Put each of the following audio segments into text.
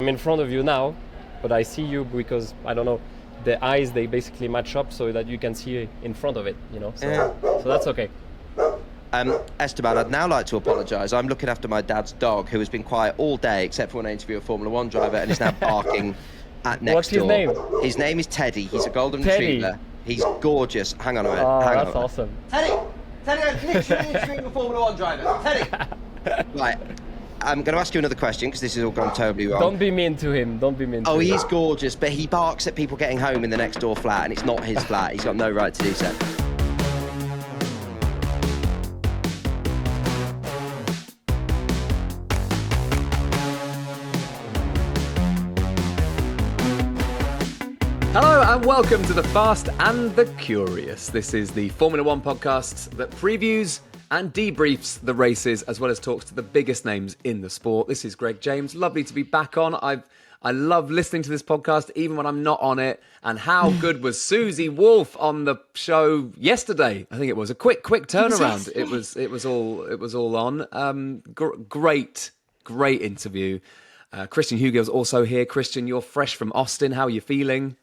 in front of you now, but I see you because, I don't know, the eyes, they basically match up so that you can see in front of it, so that's okay. Esteban, I'd now like to apologise. I'm looking after my dad's dog, who has been quiet all day except for when I interview a Formula One driver, and is now barking at next What's his door. name? His name is Teddy. He's a golden retriever. He's gorgeous. Hang on a minute. That's awesome. Teddy, I'm literally interviewing a Formula One driver. Teddy! Right, I'm going to ask you another question because this has all gone totally wrong. Don't be mean to him. Oh, he is gorgeous, but he barks at people getting home in the next door flat, and it's not his flat. He's got no right to do so. Hello and welcome to The Fast and the Curious. This is the Formula One podcast that previews and debriefs the races as well as talks to the biggest names in the sport. This is Greg James. Lovely to be back on. I love listening to this podcast even when I'm not on it. And how good was Susie Wolff on the show yesterday? I think it was a quick turnaround. It was all on. Great interview. Christian Hugel's also here. Christian, you're fresh from Austin. How are you feeling?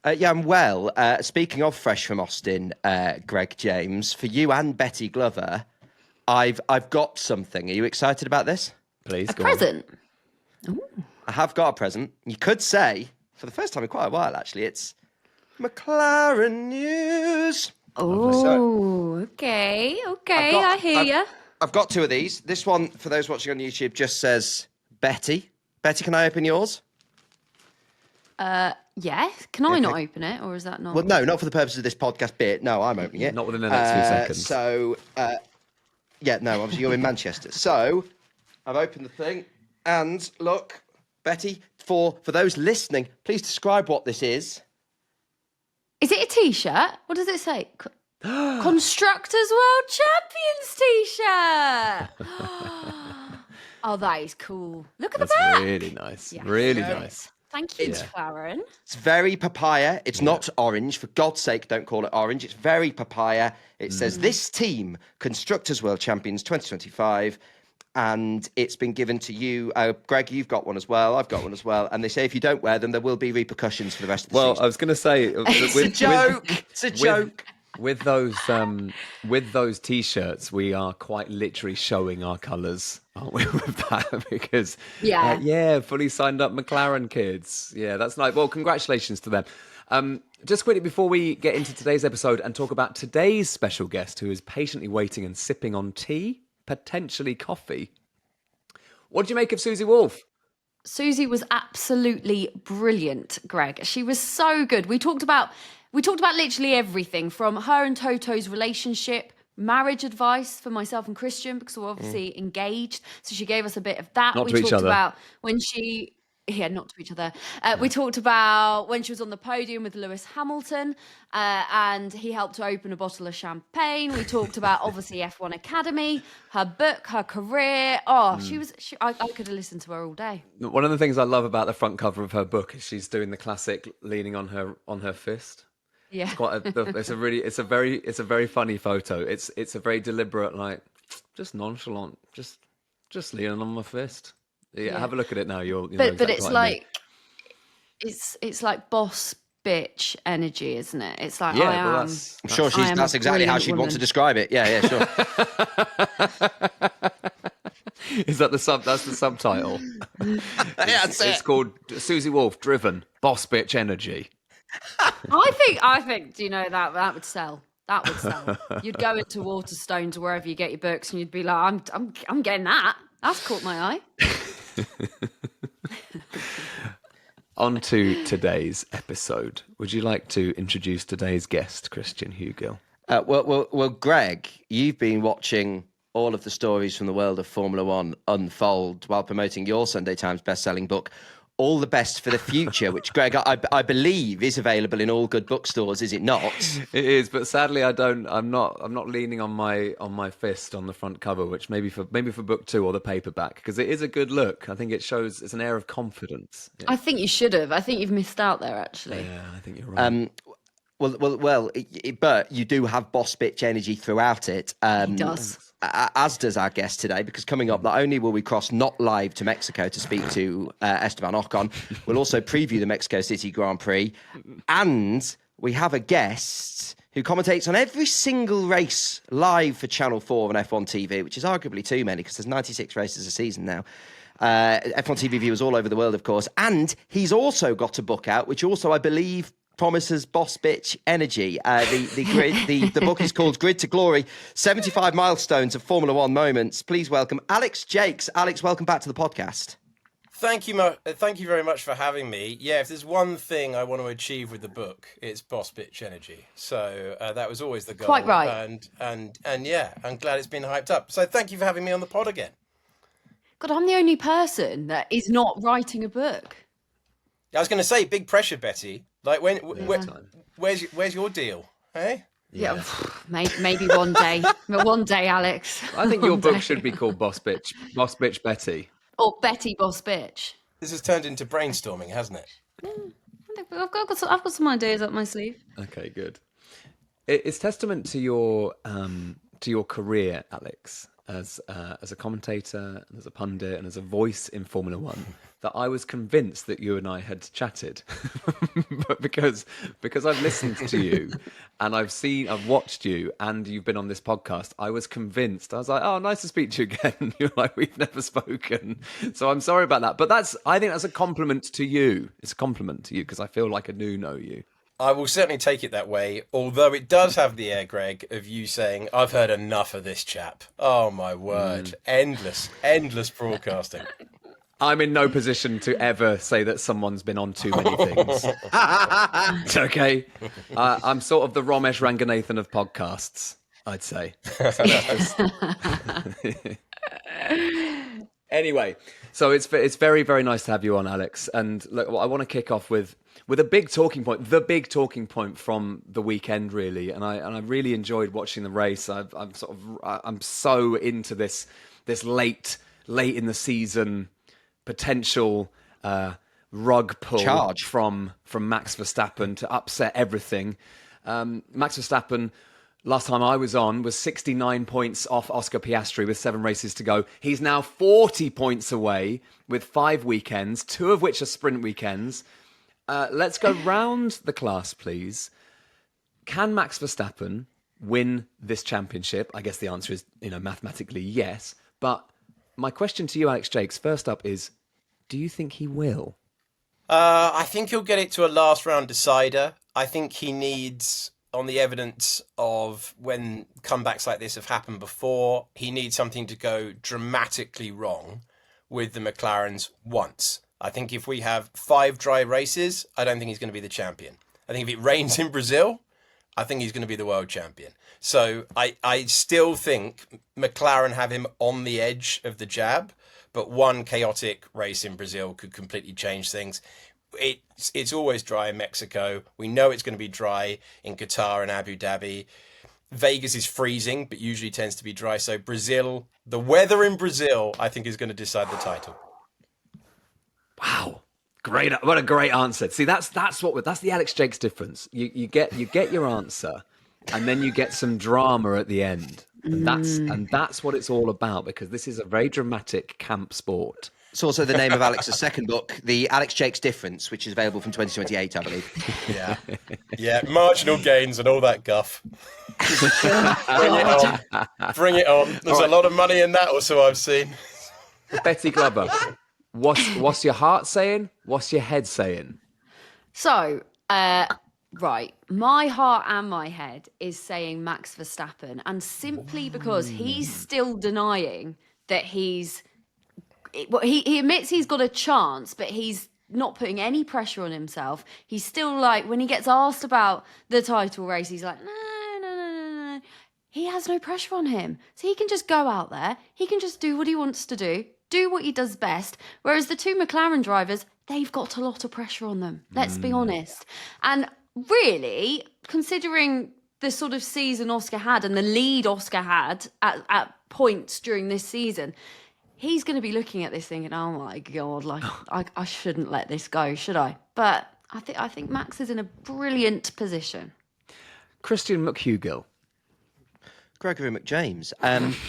Yeah, I'm well. Speaking of fresh from Austin, Greg James, for you and Betty Glover, I've got something. Are you excited about this? Please, a present. I have got a present. You could say, for the first time in quite a while, actually, it's McLaren news. Oh, okay. I hear you. I've got two of these. This one, for those watching on YouTube, just says Betty. Betty, can I open yours? Yes. Can I not open it, or is that not? Well, no, not for the purposes of this podcast bit. No, I'm opening it. Not within the next few seconds. So, no, obviously you're in Manchester. So, I've opened the thing, and look, Betty, for those listening, please describe what this is. Is it a T-shirt? What does it say? Constructors World Champions T-shirt. Oh, that is cool. Look at the back. That's really nice. Yes. Really nice. Thank you, McLaren. It's very papaya. It's not orange. For God's sake, don't call it orange. It's very papaya. It says, this team, Constructors World Champions 2025, and it's been given to you. Greg, you've got one as well. I've got one as well. And they say if you don't wear them, there will be repercussions for the rest of the season. Well, I was going to say... It's a joke. It's a joke. With those T-shirts, we are quite literally showing our colours, aren't we, with that? Because, fully signed up McLaren kids. Yeah, that's nice. Well, congratulations to them. Just quickly, before we get into today's episode and talk about today's special guest, who is patiently waiting and sipping on tea, potentially coffee. What did you make of Susie Wolff? Susie was absolutely brilliant, Greg. She was so good. We talked about literally everything from her and Toto's relationship, marriage advice for myself and Christian, because we're obviously engaged. So she gave us a bit of that. Not to each other. About when she... Yeah, not to each other. We talked about when she was on the podium with Lewis Hamilton and he helped to open a bottle of champagne. We talked about, obviously, F1 Academy, her book, her career. Oh, I could have listened to her all day. One of the things I love about the front cover of her book is she's doing the classic leaning on her fist. Yeah, it's a very funny photo. It's a very deliberate, like, just nonchalant, just leaning on my fist. Yeah, have a look at it now. But it's like it's like boss bitch energy, isn't it? It's like I'm sure that's exactly how she'd want to describe it. Yeah, sure. Is that that's the subtitle? It's called Susie Wolff Driven Boss Bitch Energy. I think. Do you know that would sell? That would sell. You'd go into Waterstones, wherever you get your books, and you'd be like, I'm getting that. That's caught my eye. On to today's episode. Would you like to introduce today's guest, Christian Hugel? Well, Greg, you've been watching all of the stories from the world of Formula One unfold while promoting your Sunday Times best-selling book, All the Best for the Future, which, Greg, I believe is available in all good bookstores, is it not? It is, but sadly I'm not leaning on my fist on the front cover, which maybe for book 2 or the paperback, because it is a good look. I think it's an air of confidence. Yeah. I think you should have. I think you've missed out there, actually. Yeah, I think you're right. Well, but you do have boss bitch energy throughout it. He does. as does our guest today, because coming up, not only will we cross not live to Mexico to speak to Esteban Ocon, we'll also preview the Mexico City Grand Prix, and we have a guest who commentates on every single race live for Channel 4 on F1 TV, which is arguably too many because there's 96 races a season now. F1 TV viewers all over the world, of course. And he's also got a book out, which also, I believe, promises boss bitch energy. The book is called Grid to Glory, 75 Milestones of Formula One Moments. Please welcome Alex Jacques. Alex, welcome back to the podcast. Thank you very much for having me. Yeah, if there's one thing I want to achieve with the book, it's boss bitch energy. So that was always the goal. Quite right. And yeah, I'm glad it's been hyped up. So thank you for having me on the pod again. God, I'm the only person that is not writing a book. I was going to say, big pressure, Betty. Like where's your deal? Hey? Yeah, maybe one day. One day, Alex. I think your book should be called Boss Bitch Betty. Or Betty Boss Bitch. This has turned into brainstorming, hasn't it? Yeah, I've got some ideas up my sleeve. Okay, good. It's testament to your career, Alex, as a commentator, and as a pundit, and as a voice in Formula One, that I was convinced that you and I had chatted, but because I've listened to you and I've watched you, and you've been on this podcast, I was convinced. I was like, oh, nice to speak to you again. You're like, we've never spoken, so I'm sorry about that. But I think that's a compliment to you. It's a compliment to you because I feel like I do know you. I will certainly take it that way, although it does have the air, Greg, of you saying, I've heard enough of this chap. Oh, my word. Endless broadcasting. I'm in no position to ever say that someone's been on too many things. It's okay. I'm sort of the Ramesh Ranganathan of podcasts, I'd say. Anyway, so it's very, very nice to have you on, Alex. And look, I want to kick off with a big talking point, the big talking point from the weekend, really. And I really enjoyed watching the race. I'm so into this late in the season potential rug pull charge from Max Verstappen to upset everything. Max Verstappen, last time I was on, was 69 points off Oscar Piastri with 7 races to go. He's now 40 points away with 5 weekends, 2 of which are sprint weekends. Let's go round the class, please. Can Max Verstappen win this championship? I guess the answer is, mathematically yes. But my question to you, Alex Jacques, first up is, do you think he will? I think he'll get it to a last round decider. I think he needs, on the evidence of when comebacks like this have happened before, he needs something to go dramatically wrong with the McLarens once. I think if we have 5 dry races, I don't think he's going to be the champion. I think if it rains in Brazil, I think he's going to be the world champion. So I still think McLaren have him on the edge of the jab, but one chaotic race in Brazil could completely change things. It's always dry in Mexico. We know it's going to be dry in Qatar and Abu Dhabi. Vegas is freezing, but usually tends to be dry. So Brazil, the weather in Brazil, I think is going to decide the title. Wow. Great. What a great answer. See, that's the Alex Jacques difference. You get your answer, and then you get some drama at the end. And that's what it's all about, because this is a very dramatic camp sport. It's also the name of Alex's second book, The Alex Jacques Difference, which is available from 2028, I believe. Yeah, marginal gains and all that guff. Bring it on. There's a lot of money in that, or so I've seen. Betty Glover, what's your heart saying? What's your head saying? So, right, my heart and my head is saying Max Verstappen, and simply because he's still denying that he admits he's got a chance, but he's not putting any pressure on himself. He's still like, when he gets asked about the title race, he's like, no. He has no pressure on him. So he can just go out there. He can just do what he wants to do what he does best. Whereas the 2 McLaren drivers, they've got a lot of pressure on them. Let's be honest. And really, considering the sort of season Oscar had and the lead Oscar had at points during this season, he's going to be looking at this thinking, oh my God, like I shouldn't let this go, should I? But I think Max is in a brilliant position. Christian McHugill. Gregory McJames.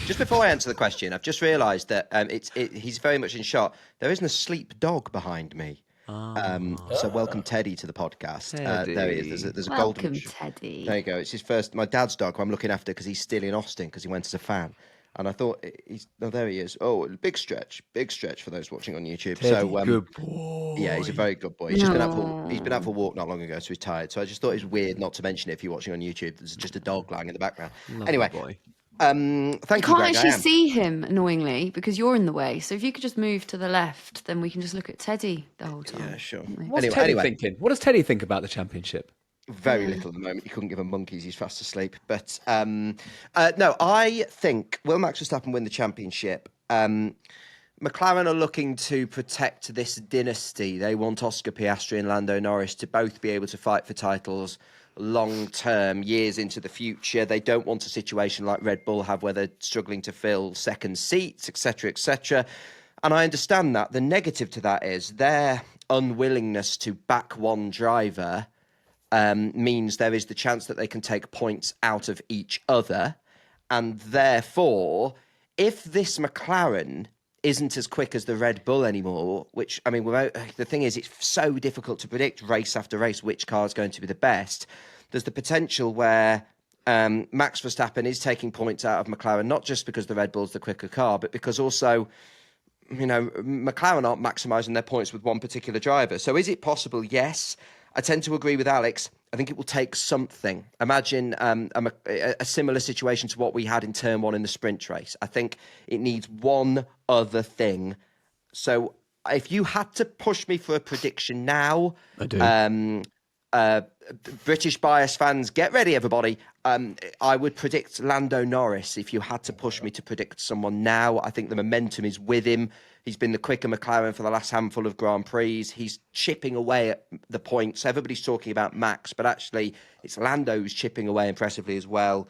Just before I answer the question, I've just realised that he's very much in shot. There isn't a sleep dog behind me. So welcome Teddy to the podcast. There he is. There's a golden. Welcome, Teddy. There you go. It's his first. My dad's dog, who I'm looking after because he's still in Austin because he went as a fan. And I thought there he is. Oh, big stretch for those watching on YouTube. Teddy, good boy. Yeah, he's a very good boy. He's just been out for a walk not long ago, so he's tired. So I just thought it was weird not to mention it if you're watching on YouTube. There's just a dog lying in the background. Anyway, boy. thank you, Can't Greg. actually see him, annoyingly, because you're in the way. So if you could just move to the left, then we can just look at Teddy the whole time. Yeah, sure. What's Teddy thinking? What does Teddy think about the championship? Very little at the moment. He couldn't give a monkey's. He's fast asleep. But no, I think will Max Verstappen win the championship? McLaren are looking to protect this dynasty. They want Oscar Piastri and Lando Norris to both be able to fight for titles long term, years into the future. They don't want a situation like Red Bull have where they're struggling to fill second seats, etc., etc. And I understand that. The negative to that is their unwillingness to back one driver means there is the chance that they can take points out of each other. And therefore, if this McLaren isn't as quick as the Red Bull anymore, which, I mean, the thing is, it's so difficult to predict race after race which car is going to be the best. There's the potential where Max Verstappen is taking points out of McLaren, not just because the Red Bull's the quicker car, but because also, McLaren aren't maximising their points with one particular driver. So is it possible? Yes. I tend to agree with Alex. I think it will take something. Imagine a similar situation to what we had in Turn 1 in the sprint race. I think it needs one other thing. So if you had to push me for a prediction now, I do. British bias fans, get ready, everybody. I would predict Lando Norris if you had to push me to predict someone now. I think the momentum is with him. He's been the quicker McLaren for the last handful of Grand Prix. He's chipping away at the points. Everybody's talking about Max, but actually it's Lando who's chipping away impressively as well.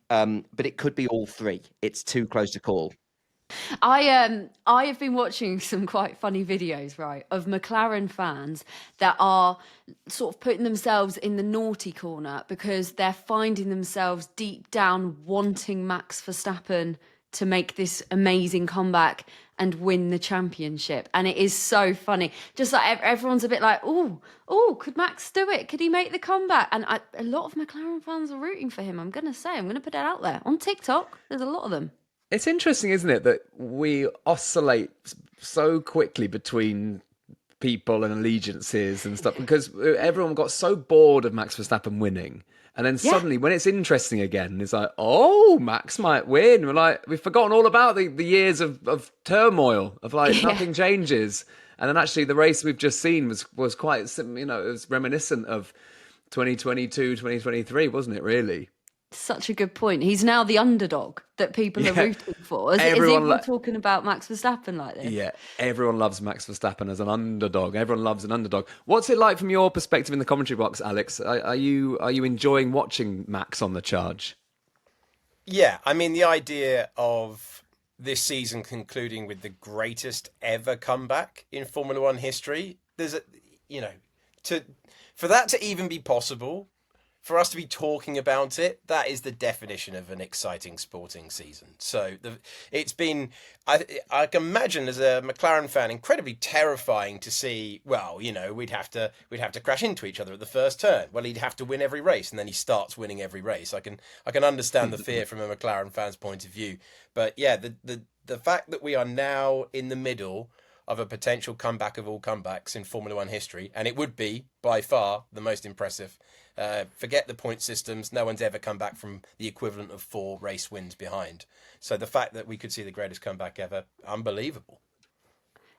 But it could be all three. It's too close to call. I have been watching some quite funny videos, right, of McLaren fans that are sort of putting themselves in the naughty corner because they're finding themselves deep down wanting Max Verstappen to make this amazing comeback and win the championship. And it is so funny. Just like everyone's a bit like, oh, could Max do it? Could he make the comeback? And a lot of McLaren fans are rooting for him. I'm going to put it out there. On TikTok, there's a lot of them. It's interesting, isn't it, that we oscillate so quickly between people and allegiances and stuff because everyone got so bored of Max Verstappen winning. And then suddenly, when it's interesting again, it's like, oh, Max might win. We've forgotten all about the years of turmoil, of nothing changes. And then actually the race we've just seen was quite, it was reminiscent of 2022, 2023, wasn't it, really? Such a good point. He's now the underdog that people are rooting for. Is everyone talking about Max Verstappen like this? Yeah, everyone loves Max Verstappen as an underdog. Everyone loves an underdog. What's it like from your perspective in the commentary box, Alex? Are you enjoying watching Max on the charge? Yeah, I mean, the idea of this season concluding with the greatest ever comeback in Formula One history, for that to even be possible, for us to be talking about it, that is the definition of an exciting sporting season. So it's been, I can imagine as a McLaren fan, incredibly terrifying to see. Well, we'd have to crash into each other at the first turn. Well, he'd have to win every race, and then he starts winning every race. I can understand the fear from a McLaren fan's point of view. But yeah, the fact that we are now in the middle of a potential comeback of all comebacks in Formula One history, and it would be by far the most impressive. Forget the point systems. No one's ever come back from the equivalent of 4 race wins behind. So the fact that we could see the greatest comeback ever, unbelievable.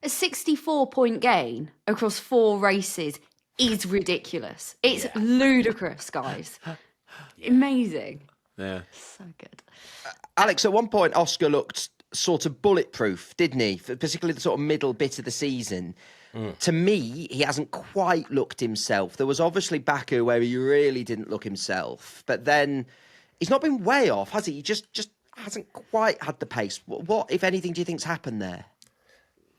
A 64-point gain across 4 races is ridiculous. It's ludicrous, guys. Amazing. Yeah. So good. Alex, at one point, Oscar looked sort of bulletproof, didn't he? Particularly the sort of middle bit of the season. To me, he hasn't quite looked himself. There was obviously Baku where he really didn't look himself, but then he's not been way off, has he? He just hasn't quite had the pace. What, if anything, do you think's happened there?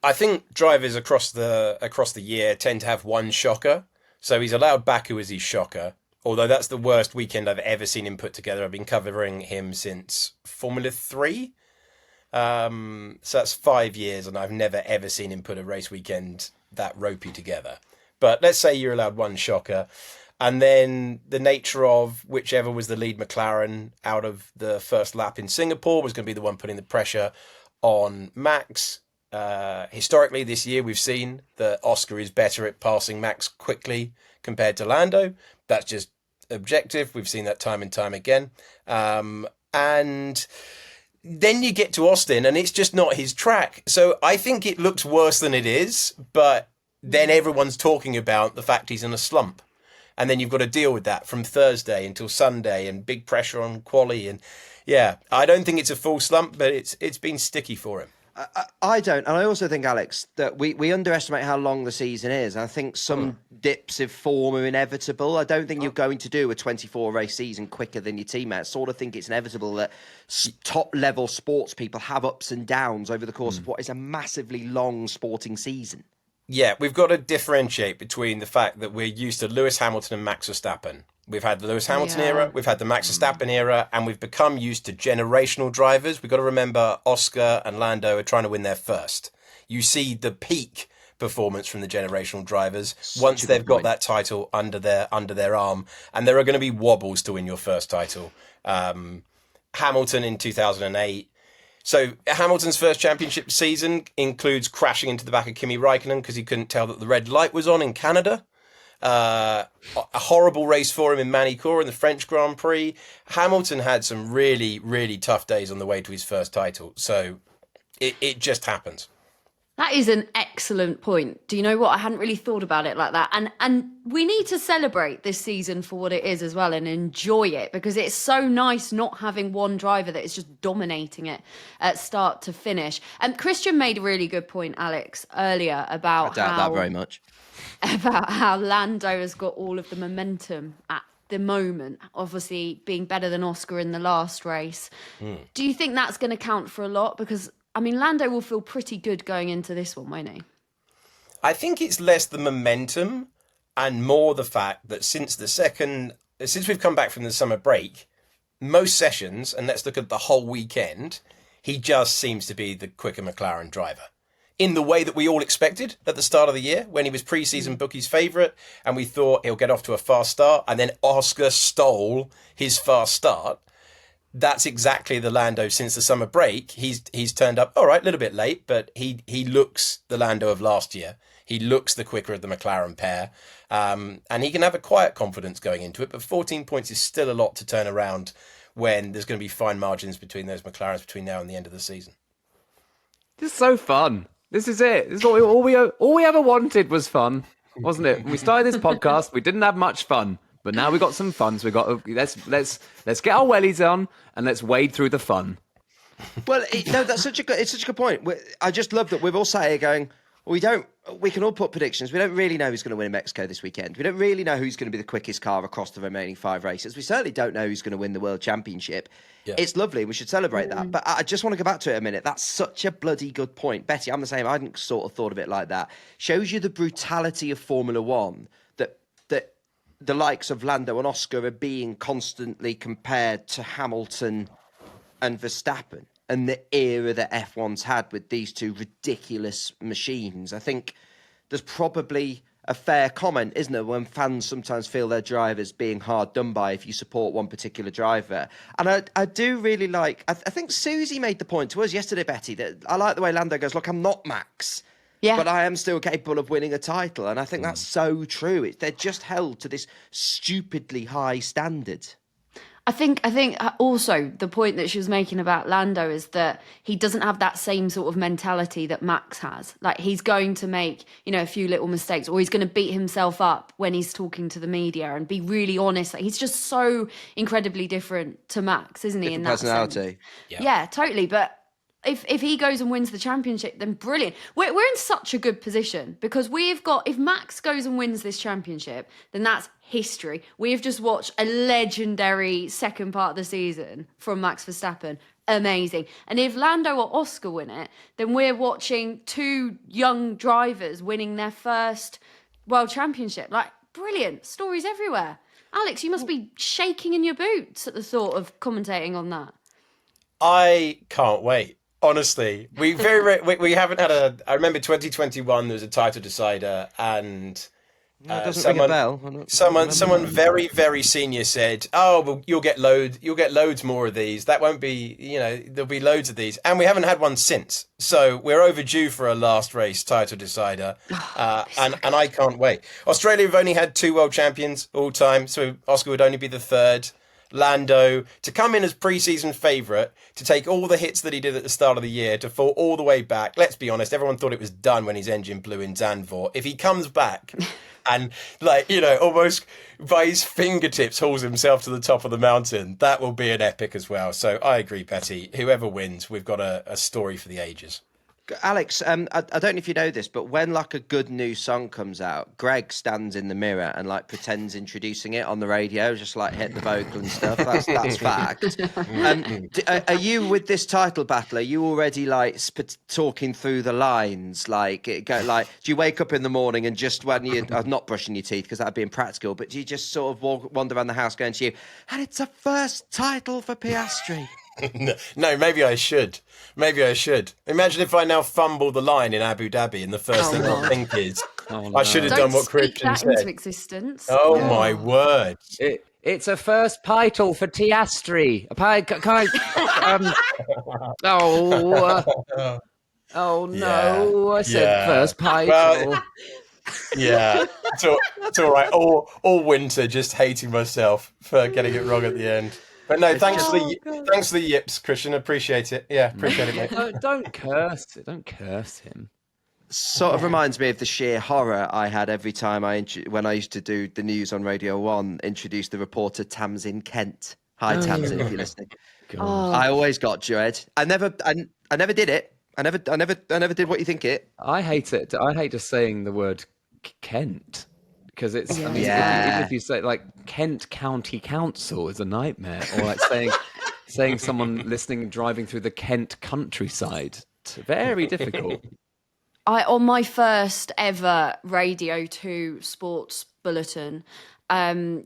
I think drivers across the year tend to have one shocker. So he's allowed Baku as his shocker. Although that's the worst weekend I've ever seen him put together. I've been covering him since Formula 3. So that's 5 years, and I've never, ever seen him put a race weekend that ropey together. But let's say you're allowed one shocker. And then the nature of whichever was the lead McLaren out of the first lap in Singapore was going to be the one putting the pressure on Max. Historically, this year, we've seen that Oscar is better at passing Max quickly compared to Lando. That's just objective. We've seen that time and time again. And then you get to Austin and it's just not his track. So I think it looks worse than it is, but then everyone's talking about the fact he's in a slump. And then you've got to deal with that from Thursday until Sunday and big pressure on quali. And yeah, I don't think it's a full slump, but it's been sticky for him. I don't. And I also think, Alex, that we underestimate how long the season is. I think some dips of form are inevitable. I don't think you're going to do a 24-race season quicker than your teammates. I sort of think it's inevitable that top-level sports people have ups and downs over the course of what is a massively long sporting season. Yeah, we've got to differentiate between the fact that we're used to Lewis Hamilton and Max Verstappen. We've had the Lewis Hamilton era, we've had the Max Verstappen era, and we've become used to generational drivers. We've got to remember Oscar and Lando are trying to win their first. You see the peak performance from the generational drivers once they've got that title under their arm, and there are going to be wobbles to win your first title. Hamilton in 2008. So Hamilton's first championship season includes crashing into the back of Kimi Raikkonen because he couldn't tell that the red light was on in Canada. A horrible race for him in Manicourt in the French Grand Prix. Hamilton had some really, really tough days on the way to his first title. So it just happens. That is an excellent point. Do you know what? I hadn't really thought about it like that. And we need to celebrate this season for what it is as well and enjoy it, because it's so nice not having one driver that is just dominating it at start to finish. And Christian made a really good point, Alex, earlier about I doubt that very much. About how Lando has got all of the momentum at the moment, obviously being better than Oscar in the last race. Do you think that's going to count for a lot? Because I mean, Lando will feel pretty good going into this one, won't he? I think it's less the momentum and more the fact that since we've come back from the summer break, most sessions, and let's look at the whole weekend, he just seems to be the quicker McLaren driver. In the way that we all expected at the start of the year, when he was pre-season bookies' favourite, and we thought he'll get off to a fast start, and then Oscar stole his fast start. That's exactly the Lando since the summer break. He's turned up, all right, a little bit late, but he looks the Lando of last year. He looks the quicker of the McLaren pair. And he can have a quiet confidence going into it, but 14 points is still a lot to turn around when there's going to be fine margins between those McLarens between now and the end of the season. This is so fun. This is it. This is all we ever wanted was fun, wasn't it? When we started this podcast, we didn't have much fun. But now we got some fun, so we got let's get our wellies on and let's wade through the fun. Well, it's such a good point. I just love that we've all sat here going, we can all put predictions. We don't really know who's going to win in Mexico this weekend. We don't really know who's going to be the quickest car across the remaining 5 races. We certainly don't know who's going to win the World Championship. Yeah. It's lovely. We should celebrate that. But I just want to go back to it a minute. That's such a bloody good point. Betty, I'm the same. I hadn't sort of thought of it like that. Shows you the brutality of Formula One, that the likes of Lando and Oscar are being constantly compared to Hamilton and Verstappen, and the era that F1's had with these two ridiculous machines. I think there's probably a fair comment, isn't there, when fans sometimes feel their drivers being hard done by if you support one particular driver. And I do really like, I think Susie made the point to us yesterday, Betty, that I like the way Lando goes, look, I'm not Max. Yeah. But I am still capable of winning a title. And I think that's so true. They're just held to this stupidly high standard. I think also the point that she was making about Lando is that he doesn't have that same sort of mentality that Max has. Like, he's going to make, a few little mistakes, or he's going to beat himself up when he's talking to the media and be really honest. Like, he's just so incredibly different to Max, isn't he? Different in that personality. Sense? Yeah, totally. But if he goes and wins the championship, then brilliant. We're in such a good position because if Max goes and wins this championship, then that's history. We have just watched a legendary second part of the season from Max Verstappen. Amazing. And if Lando or Oscar win it, then we're watching 2 young drivers winning their first world championship. Like, brilliant. Stories everywhere. Alex, you must be shaking in your boots at the thought of commentating on that. I can't wait. Honestly, we we haven't had a. I remember 2021. There was a title decider, and No, it doesn't ring a bell. someone very, very senior said, "Oh, well, you'll get loads more of these. That won't be, there'll be loads of these." And we haven't had one since. So we're overdue for a last race title decider, and I can't wait. Australia have only had 2 world champions all time, so Oscar would only be the 3rd. Lando to come in as pre-season favourite, to take all the hits that he did at the start of the year, to fall all the way back. Let's be honest, everyone thought it was done when his engine blew in Zandvoort. If he comes back and, almost by his fingertips hauls himself to the top of the mountain, that will be an epic as well. So I agree, Betty. Whoever wins, we've got a story for the ages. Alex, I don't know if you know this, but when a good new song comes out, Greg stands in the mirror and pretends introducing it on the radio, just hit the vocal and stuff. That's fact. Are you with this title battle? Are you already talking through the lines? Do you wake up in the morning and just when you're not brushing your teeth because that'd be impractical, but do you just sort of wander around the house going to you, and it's a first title for Piastri? No, maybe I should. Imagine if I now fumble the line in Abu Dhabi, and the first thing I think is, I should have done what Christian said. Into existence. Oh my word! It's a first title for Piastri. Oh no! I said first title. Well, yeah, it's all right. All winter, just hating myself for getting it wrong at the end. But no, thanks for the yips, Christian. Appreciate it. Yeah, appreciate it, mate. Don't curse him. Sort of reminds me of the sheer horror I had every time when I used to do the news on Radio 1, introduce the reporter Tamsin Kent. Hi, Tamsin, if you're listening. I always got dread. I never did it. I never did what you think it. I hate it. I hate just saying the word Kent. Because it's, even if you say Kent County Council is a nightmare, or saying someone listening driving through the Kent countryside, it's very difficult. On my first ever Radio 2 sports bulletin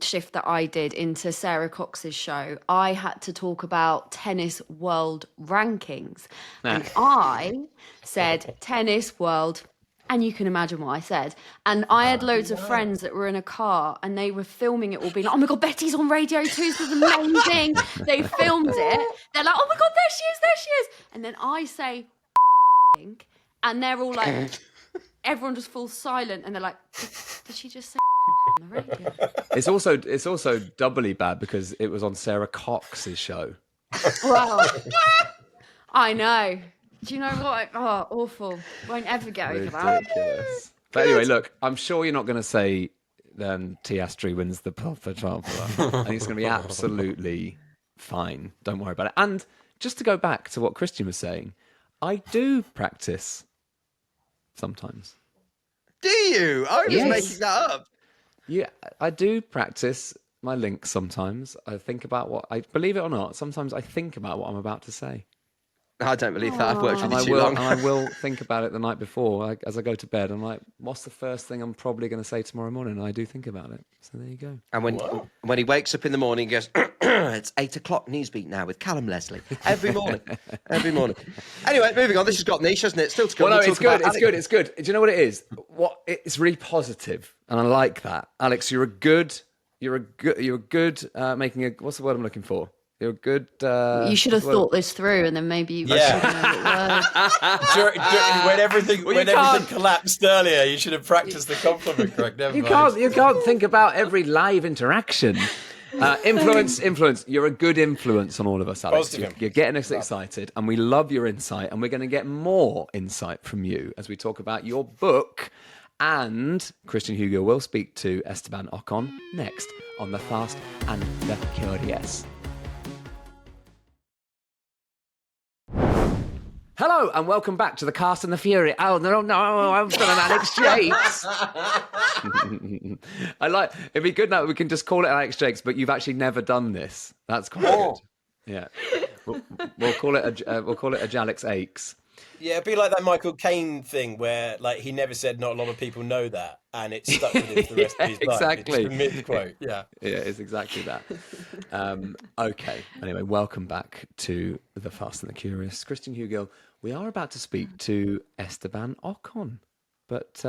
shift that I did into Sarah Cox's show, I had to talk about tennis world rankings, and I said tennis world. And you can imagine what I said. And I had loads of friends that were in a car and they were filming it all, being like, "Oh my God, Betty's on Radio 2. This is amazing." They filmed it. They're like, "Oh my God, there she is. And then I say, and they're all like, everyone just falls silent. And they're like, "Did she just say on the radio?" It's also doubly bad because it was on Sarah Cox's show. Wow. I know. Do you know what? Oh, awful. Won't ever get over that. Ridiculous. But anyway, look, I'm sure you're not going to say Piastri wins the Pulver. I think it's going to be absolutely fine. Don't worry about it. And just to go back to what Christian was saying, I do practice sometimes. Do you? I was making that up. Yeah, I do practice my links sometimes. I think about believe it or not, sometimes I think about what I'm about to say. I don't believe that. I've worked with you too long. And I will think about it the night before, as I go to bed. I'm like, what's the first thing I'm probably going to say tomorrow morning? And I do think about it. So there you go. And when he wakes up in the morning, he goes, "It's 8 o'clock Newsbeat now with Callum Leslie." Every morning. Anyway, moving on. This has got niche, hasn't it? Still to come. Well, no, it's good. Do you know what it is? It's really positive, and I like that. Alex, you're good making a, what's the word I'm looking for? You're good. You should have thought this through, and then maybe you should know it was. When everything collapsed earlier, you should have practiced the compliment, Greg. Never mind. You can't think about every live interaction. Influence. You're a good influence on all of us, Alex. You're getting us excited, and we love your insight, and we're going to get more insight from you as we talk about your book. And Christian Hugo will speak to Esteban Ocon next on The Fast and the Curious. Hello and welcome back to the Cast and the Fury. Oh no, I'm still an Alex Jacques. It'd be good now we can just call it Alex Jacques, but you've actually never done this. That's quite good. Yeah, we'll call it a Alex Aches. Yeah, it'd be like that Michael Caine thing where, like, he never said not a lot of people know that, and it stuck with him for the rest of his life. Exactly. It's a mid-quote, yeah. Yeah, it's exactly that. Okay. Anyway, welcome back to The Fast and the Curious. Christian Hugill, we are about to speak to Esteban Ocon, but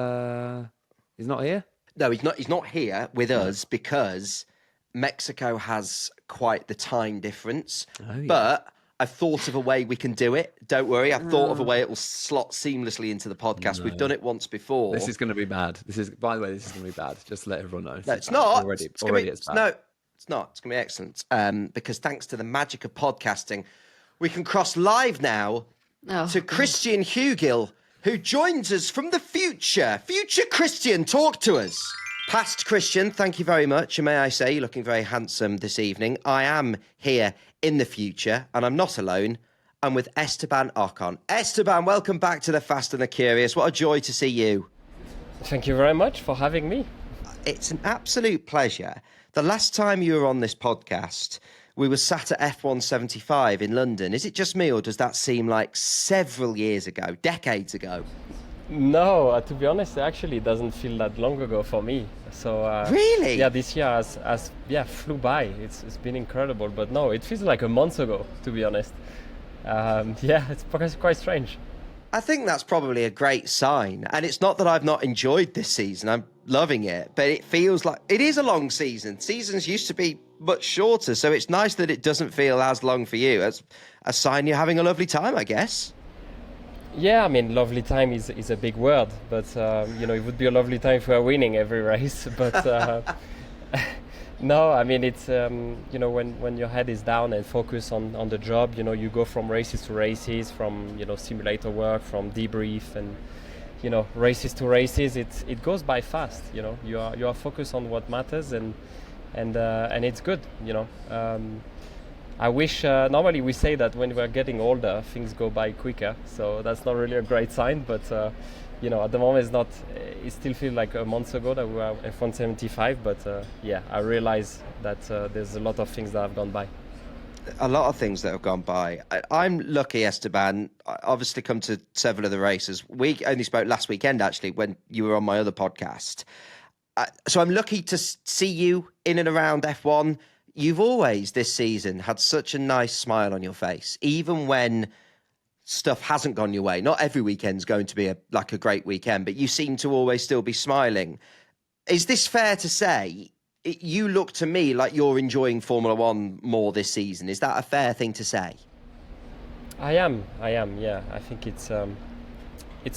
he's not here. No, he's not. He's not here with us because Mexico has quite the time difference. Oh, yeah. But I've thought of a way we can do it. Don't worry. I've thought of a way it will slot seamlessly into the podcast. We've done it once before. This is going to be bad. By the way, this is going to be bad. Just to let everyone know. No, it's not. Already, it's bad. it's bad. No, it's not. It's going to be excellent. Because thanks to the magic of podcasting, we can cross live now to Christian Hugill, who joins us from the future. Future Christian, talk to us. Past Christian, thank you very much. And may I say, you're looking very handsome this evening. I am here in the future, and I'm not alone. I'm with Esteban Ocon. Esteban, welcome back to The Fast and the Curious. What a joy to see you. Thank you very much for having me. It's an absolute pleasure. The last time you were on this podcast, we were sat at F175 in London. Is it just me, or does that seem like several years ago, decades ago? No, to be honest, it actually doesn't feel that long ago for me. So really? Yeah, this year has flew by. It's been incredible, but no, it feels like a month ago, to be honest. It's quite strange. I think that's probably a great sign. And it's not that I've not enjoyed this season. I'm loving it. But it feels like it is a long season. Seasons used to be much shorter. So it's nice that it doesn't feel as long for you. It's a sign you're having a lovely time, I guess. Yeah, I mean, lovely time is a big word. But, it would be a lovely time if we were winning every race. But no, I mean, it's, when your head is down and focus on the job, you go from races to races, from, simulator work, from debrief and, races to races. It goes by fast, you are focused on what matters and it's good, I wish, normally we say that when we're getting older, things go by quicker. So that's not really a great sign, but, at the moment it still feels like a month ago that we were F175, but I realize that there's a lot of things that have gone by. A lot of things that have gone by. I'm lucky, Esteban. I obviously come to several of the races. We only spoke last weekend, actually, when you were on my other podcast. So I'm lucky to see you in and around F1. You've always, this season, had such a nice smile on your face, even when stuff hasn't gone your way. Not every weekend's going to be a great weekend, but you seem to always still be smiling. Is this fair to say? You look to me like you're enjoying Formula One more this season. Is that a fair thing to say? I am. Yeah, I think it's a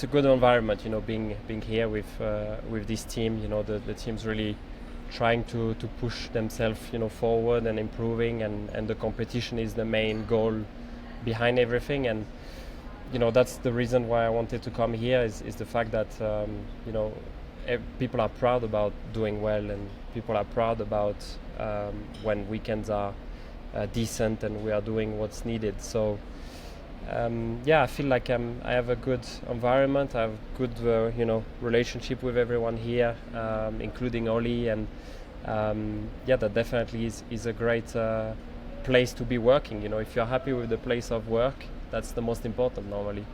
good environment. Being here with this team. The team's really trying to push themselves, forward and improving, and the competition is the main goal behind everything. And that's the reason why I wanted to come here is the fact that people are proud about doing well, and people are proud about when weekends are decent and we are doing what's needed. So I feel like I have a good environment. I have good relationship with everyone here, including Oli, and that definitely is a great place to be working. If you're happy with the place of work, that's the most important normally.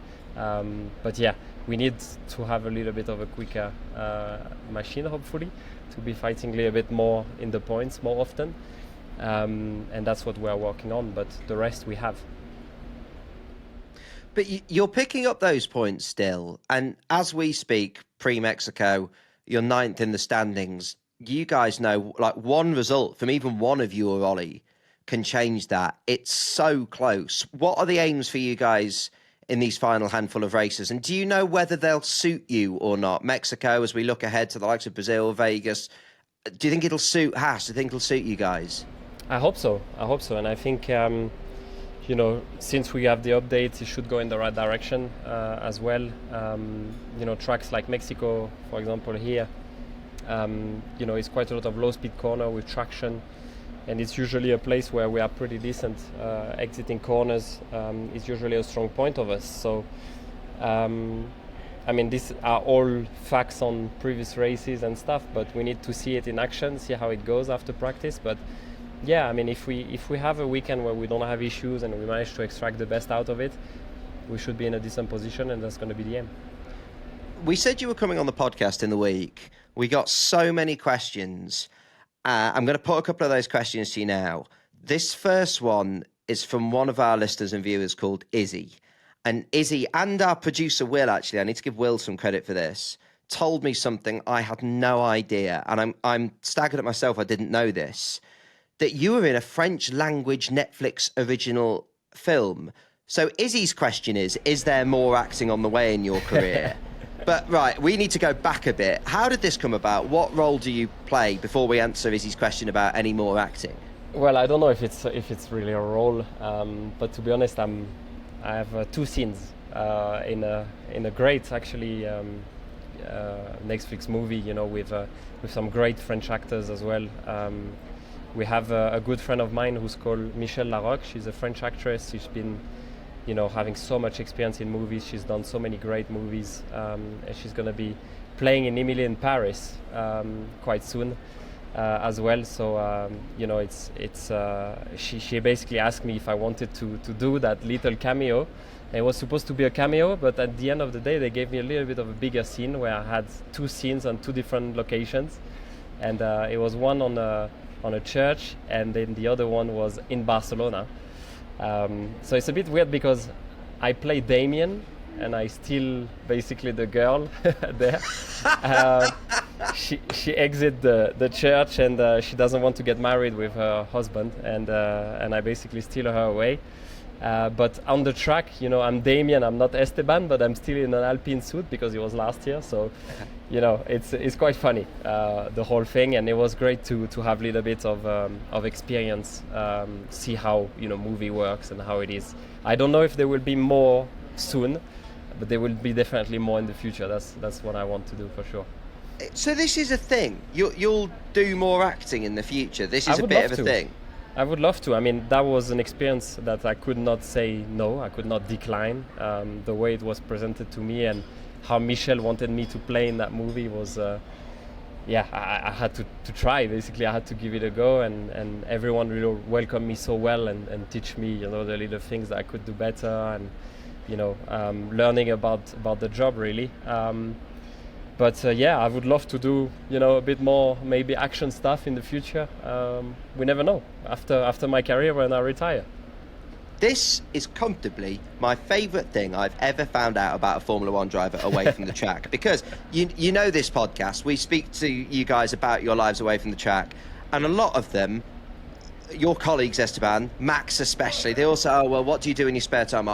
We need to have a little bit of a quicker machine, hopefully, to be fighting a little bit more in the points more often, and that's what we're working on. But the rest we have. But you're picking up those points still, and as we speak, pre-Mexico, you're 9th in the standings. You guys know, like, one result from even one of you or Ollie can change that. It's so close. What are the aims for you guys in these final handful of races? And do you know whether they'll suit you or not? Mexico, as we look ahead to the likes of Brazil, Vegas, do you think it'll suit Haas? Do you think it'll suit you guys? I hope so. And I think, since we have the updates, it should go in the right direction as well. Tracks like Mexico, for example, here, it's quite a lot of low-speed corner with traction. And it's usually a place where we are pretty decent. Exiting corners is usually a strong point of us. So, these are all facts on previous races and stuff, but we need to see it in action, see how it goes after practice. But if we have a weekend where we don't have issues and we manage to extract the best out of it, we should be in a decent position, and that's going to be the aim. We said you were coming on the podcast in the week. We got so many questions. I'm going to put a couple of those questions to you now. This first one is from one of our listeners and viewers called Izzy. And Izzy and our producer Will, actually, I need to give Will some credit for this, told me something I had no idea. And I'm staggered at myself, I didn't know this, that you were in a French language Netflix original film. So Izzy's question is there more acting on the way in your career? But right, we need to go back a bit. How did this come about? What role do you play before we answer Izzy's question about any more acting? Well, I don't know if it's really a role, but to be honest, I have 2 scenes in a great actually Netflix movie, with some great French actors as well. We have a good friend of mine who's called Michelle Larocque. She's a French actress. She's been having so much experience in movies. She's done so many great movies, and she's going to be playing in Emily in Paris quite soon as well. So she basically asked me if I wanted to do that little cameo. It was supposed to be a cameo, but at the end of the day, they gave me a little bit of a bigger scene where I had 2 scenes on 2 different locations, and it was one on a church, and then the other one was in Barcelona. So it's a bit weird because I play Damien and I steal basically the girl there. She exits the church and she doesn't want to get married with her husband, and I basically steal her away. But on the track, I'm Damien, I'm not Esteban, but I'm still in an Alpine suit because it was last year. So, it's quite funny, the whole thing. And it was great to have a little bit of experience, see how, movie works and how it is. I don't know if there will be more soon, but there will be definitely more in the future. That's what I want to do for sure. So this is a thing. You'll do more acting in the future. This is a bit of a thing. I would love to. I mean, that was an experience that I could not say no. I could not decline. The way it was presented to me and how Michel wanted me to play in that movie was, I had to try. Basically, I had to give it a go, and everyone really welcomed me so well and teach me, the little things that I could do better, and learning about the job really. But I would love to do, a bit more maybe action stuff in the future. We never know. After my career when I retire. This is comfortably my favourite thing I've ever found out about a Formula One driver away from the track. Because you know this podcast, we speak to you guys about your lives away from the track, and a lot of them, your colleagues, Esteban, Max especially, they all say, "Oh well, what do you do in your spare time?"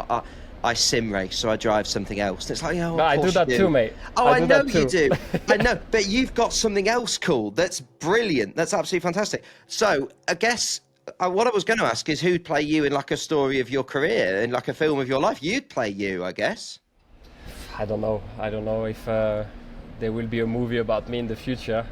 I sim race, so I drive something else. And it's like, no, I do that too, mate. Oh, I know you do. I know, but you've got something else cool. That's brilliant. That's absolutely fantastic. So I guess what I was going to ask is who'd play you in like a story of your career, in like a film of your life? You'd play you, I guess. I don't know if there will be a movie about me in the future.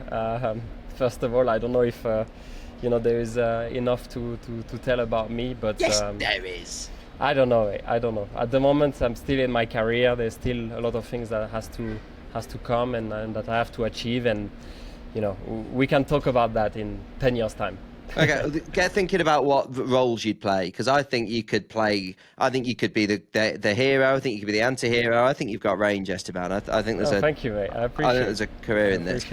First of all, I don't know if there is enough to tell about me, but yes, there is. I don't know. At the moment, I'm still in my career. There's still a lot of things that has to come and that I have to achieve. And, we can talk about that in 10 years' time. Okay, get thinking about what roles you'd play, because I think you could be the hero. I think you could be the anti-hero. I think you've got range, Esteban. I think there's thank you, mate. I appreciate it. There's a career in this.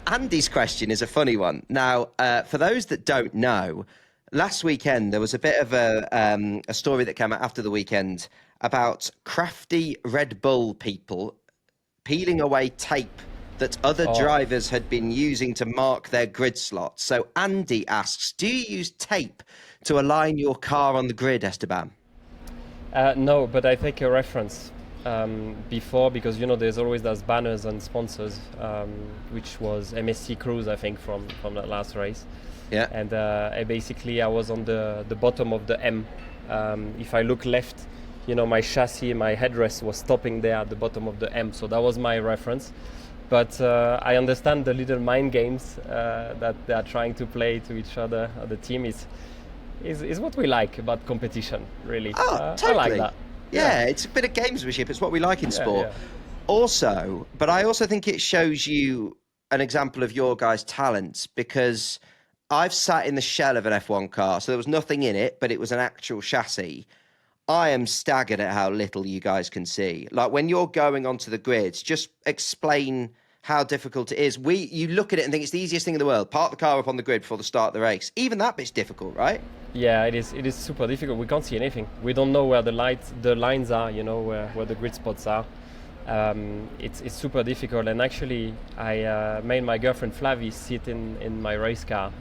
Andy's question is a funny one. Now, for those that don't know, last weekend, there was a bit of a story that came out after the weekend about crafty Red Bull people peeling away tape that other drivers had been using to mark their grid slots. So Andy asks, do you use tape to align your car on the grid, Esteban? No, but I take a reference before, because, there's always those banners and sponsors, which was MSC Cruise, I think, from that last race. Yeah. And basically I was on the bottom of the M. If I look left, my chassis, my headrest was stopping there at the bottom of the M. So that was my reference. But I understand the little mind games that they are trying to play to each other. The team is what we like about competition, really. Oh, totally. I like that. Yeah, it's a bit of gamesmanship. It's what we like in sport. Yeah. Also, but I also think it shows you an example of your guys' talents, because I've sat in the shell of an F1 car, so there was nothing in it, but it was an actual chassis. I am staggered at how little you guys can see. Like when you're going onto the grids, just explain how difficult it is. You look at it and think it's the easiest thing in the world. Park the car up on the grid before the start of the race. Even that bit's difficult, right? Yeah, it is. It is super difficult. We can't see anything. We don't know where the lines are. You know, where the grid spots are. It's super difficult. And actually, I made my girlfriend Flavie sit in my race car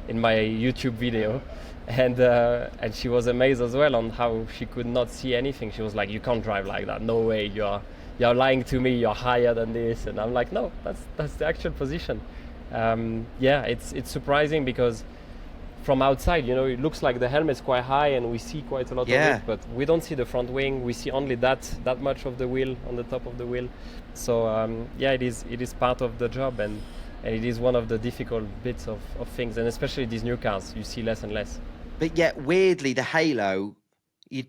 in my YouTube video, and she was amazed as well on how she could not see anything. She was like, "You can't drive like that. No way. You're lying to me. You're higher than this." And I'm like, "No, that's the actual position." Yeah, it's surprising because from outside, you know, it looks like the helmet's quite high and we see quite a lot of it, but we don't see the front wing. We see only that much of the wheel on the top of the wheel. So yeah, it is part of the job, and it is one of the difficult bits of things, and especially these new cars, you see less and less. But yet, weirdly, the halo, you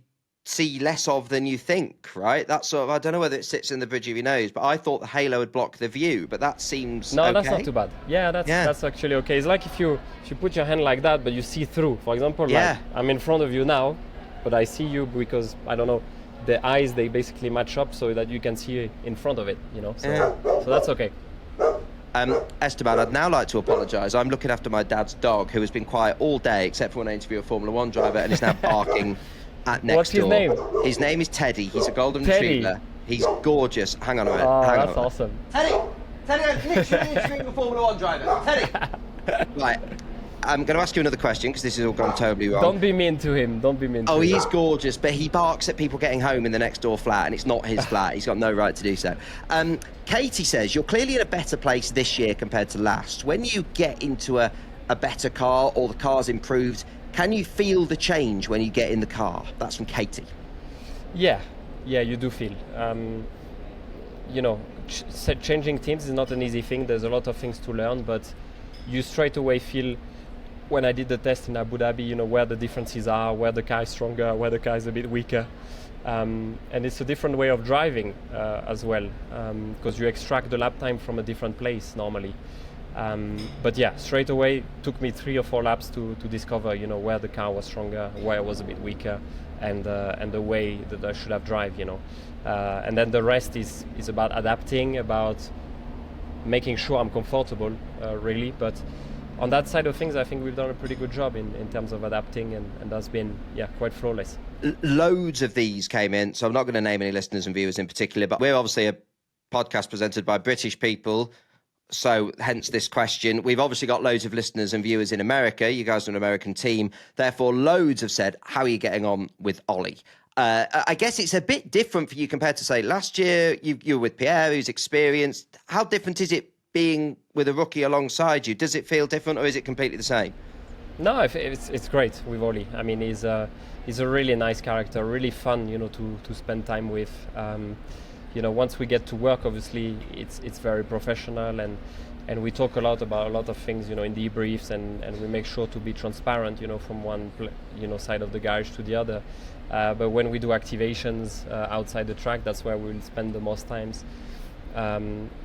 see less of than you think, right? That's sort of, I don't know whether it sits in the bridge of your nose, but I thought the halo would block the view, but that seems no, okay. That's not too bad. Yeah, that's actually okay. It's like if you put your hand like that, but you see through. For example, like I'm in front of you now, but I see you because, I don't know, the eyes, they basically match up so that you can see in front of it, you know? So that's okay. Esteban, I'd now like to apologise. I'm looking after my dad's dog, who has been quiet all day, except for when I interview a Formula One driver, and is now barking at next What's his door. name? His name is Teddy. He's a golden Teddy. retriever. He's gorgeous. Hang on a minute. Oh, Hang that's on awesome. Teddy, I'm literally interviewing a Formula One driver. Teddy. Right. I'm going to ask you another question because this has all gone totally wrong. Don't be mean to him. Oh, he is gorgeous, but he barks at people getting home in the next door flat, and it's not his flat. He's got no right to do so. Katie says, you're clearly in a better place this year compared to last. When you get into a better car or the car's improved, can you feel the change when you get in the car? That's from Katie. Yeah, you do feel. You know, changing teams is not an easy thing. There's a lot of things to learn, but you straight away feel, when I did the test in Abu Dhabi, you know, where the differences are, where the car is stronger, where the car is a bit weaker. And it's a different way of driving as well, because you extract the lap time from a different place normally. But yeah, straight away, took me 3 or 4 laps to discover, you know, where the car was stronger, where it was a bit weaker, and the way that I should have drive, you know. And then the rest is about adapting, about making sure I'm comfortable, really. But on that side of things, I think we've done a pretty good job in terms of adapting, and that's been, quite flawless. Loads of these came in, so I'm not going to name any listeners and viewers in particular, but we're obviously a podcast presented by British people, so hence this question. We've obviously got loads of listeners and viewers in America. You guys are an American team. Therefore, loads have said, how are you getting on with Ollie? I guess it's a bit different for you compared to, say, last year. You were with Pierre, who's experienced. How different is it being with a rookie alongside you? Does it feel different, or is it completely the same? No, it's great with Ollie. I mean, he's a really nice character, really fun, you know, to spend time with. You know, once we get to work, obviously, it's very professional, and we talk a lot about a lot of things, you know, in debriefs, and we make sure to be transparent, you know, from one side of the garage to the other. But when we do activations outside the track, that's where we'll spend the most times.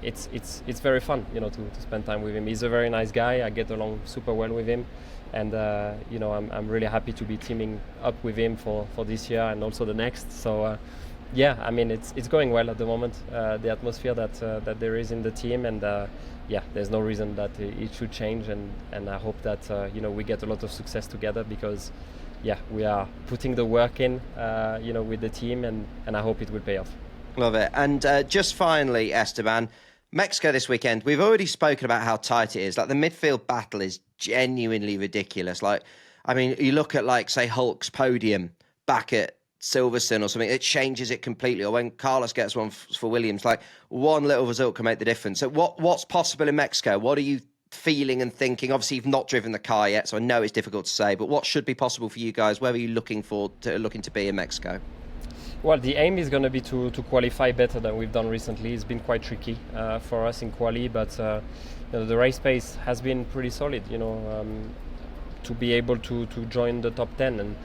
It's very fun, you know, to spend time with him. He's a very nice guy. I get along super well with him, and you know, I'm really happy to be teaming up with him for this year and also the next. So yeah, I mean, it's going well at the moment. The atmosphere that there is in the team, and yeah, there's no reason that it should change, and I hope that you know, we get a lot of success together, because yeah, we are putting the work in, you know, with the team, and I hope it will pay off. Love it. And just finally, Esteban, Mexico this weekend, we've already spoken about how tight it is. Like, the midfield battle is genuinely ridiculous. Like, I mean, you look at, like, say, Hulk's podium back at Silverstone or something, it changes it completely. Or when Carlos gets one for Williams, like, one little result can make the difference. So what's possible in Mexico? What are you feeling and thinking? Obviously, you've not driven the car yet, so I know it's difficult to say, but what should be possible for you guys? Where are you looking to be in Mexico? Well, the aim is going to be to qualify better than we've done recently. It's been quite tricky for us in quali, but you know, the race pace has been pretty solid, you know, to be able to join the top 10. And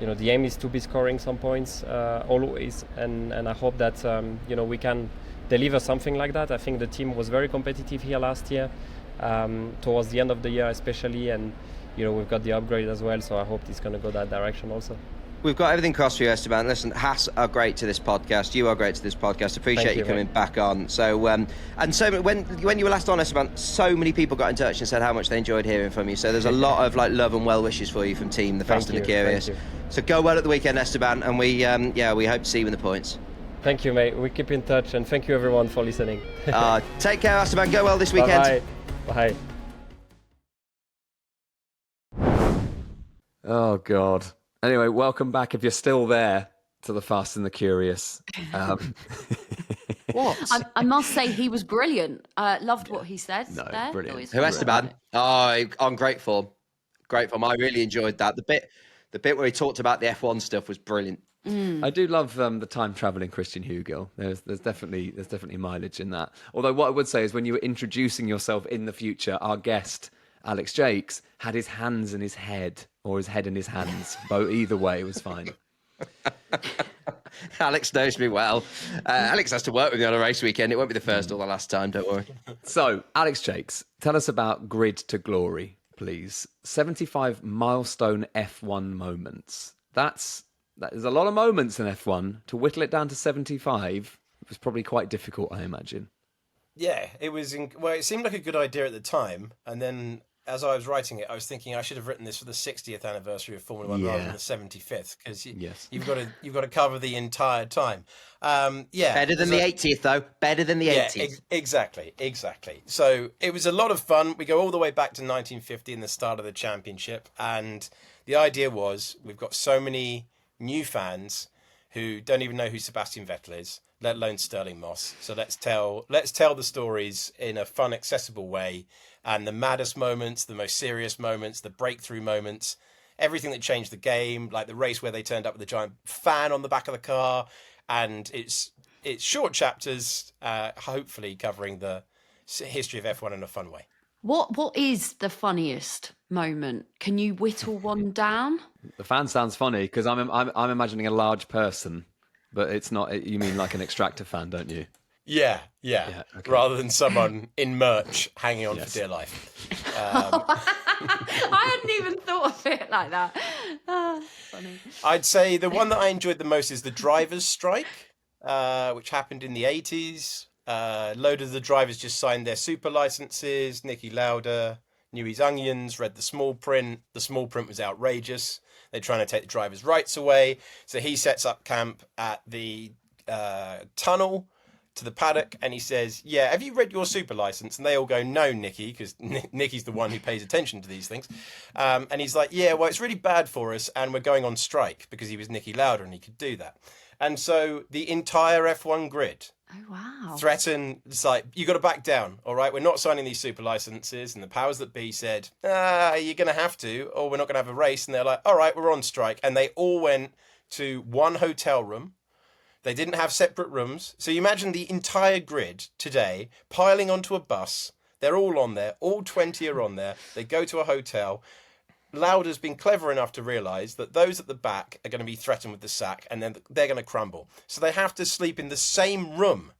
you know, the aim is to be scoring some points always, and I hope that you know, we can deliver something like that. I think the team was very competitive here last year, towards the end of the year especially, and you know, we've got the upgrade as well, so I hope it's going to go that direction also. We've got everything crossed for you, Esteban. Listen, Haas are great to this podcast. You are great to this podcast. Appreciate you coming back on. So, and so when you were last on, Esteban, so many people got in touch and said how much they enjoyed hearing from you. So there's a lot of love and well wishes for you from Team The Fast and the Curious. So go well at the weekend, Esteban, and we hope to see you in the points. Thank you, mate. We keep in touch, and thank you everyone for listening. Take care, Esteban. Go well this weekend. Bye. Oh, God. Anyway, welcome back if you're still there to The Fast and the Curious. What? I must say he was brilliant. Loved what he said. No, there. brilliant. Who, Esteban? Oh, on great form. Great form. I really enjoyed that. The bit where he talked about the F1 stuff was brilliant. I do love the time traveling Christian Hugill. There's definitely mileage in that. Although what I would say is when you were introducing yourself in the future, our guest Alex Jacques had his hands in his head or his head in his hands. Either way, it was fine. Alex knows me well. Alex has to work with me on a race weekend. It won't be the first or the last time, don't worry. So, Alex Jacques, tell us about Grid to Glory, please. 75 milestone F1 moments. That is a lot of moments in F1. To whittle it down to 75 was probably quite difficult, I imagine. Yeah, it was. It seemed like a good idea at the time, and then as I was writing it, I was thinking I should have written this for the 60th anniversary of Formula One rather than the 75th, because you've got to cover the entire time. Better than the 80th, though. Better than the 80th. Exactly. So it was a lot of fun. We go all the way back to 1950 and the start of the championship, and the idea was we've got so many new fans who don't even know who Sebastian Vettel is, let alone Stirling Moss. So let's tell the stories in a fun, accessible way. And the maddest moments, the most serious moments, the breakthrough moments, everything that changed the game, like the race where they turned up with a giant fan on the back of the car. And it's short chapters, hopefully covering the history of F1 in a fun way. What is the funniest moment? Can you whittle one down? The fan sounds funny because I'm imagining a large person, but it's not. You mean like an Extractor fan, don't you? Yeah. Okay. Rather than someone in merch hanging on for dear life. I hadn't even thought of it like that. Funny. I'd say the one that I enjoyed the most is the drivers' strike, which happened in the 80s. A load of the drivers just signed their super licenses. Niki Lauda knew his onions, read the small print. The small print was outrageous. They're trying to take the drivers' rights away. So he sets up camp at the tunnel to the paddock, and he says, have you read your super license? And they all go, no, Nicky, because Nicky's the one who pays attention to these things. And he's like, well, it's really bad for us, and we're going on strike, because he was Niki Lauda and he could do that. And so the entire F1 grid threatened, it's like, you got to back down, all right? We're not signing these super licenses. And the powers that be said, you're going to have to, or we're not going to have a race. And they're like, all right, we're on strike. And they all went to one hotel room. They didn't have separate rooms. So you imagine the entire grid today piling onto a bus. They're all on there. All 20 are on there. They go to a hotel. Lauda's been clever enough to realise that those at the back are going to be threatened with the sack, and then they're going to crumble. So they have to sleep in the same room.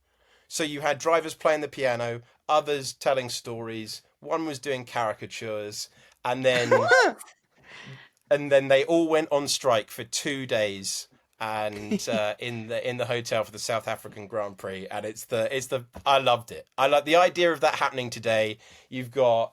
So you had drivers playing the piano, others telling stories. One was doing caricatures, and then they all went on strike for 2 days. And in the hotel for the South African Grand Prix, and I loved it. I like the idea of that happening today. You've got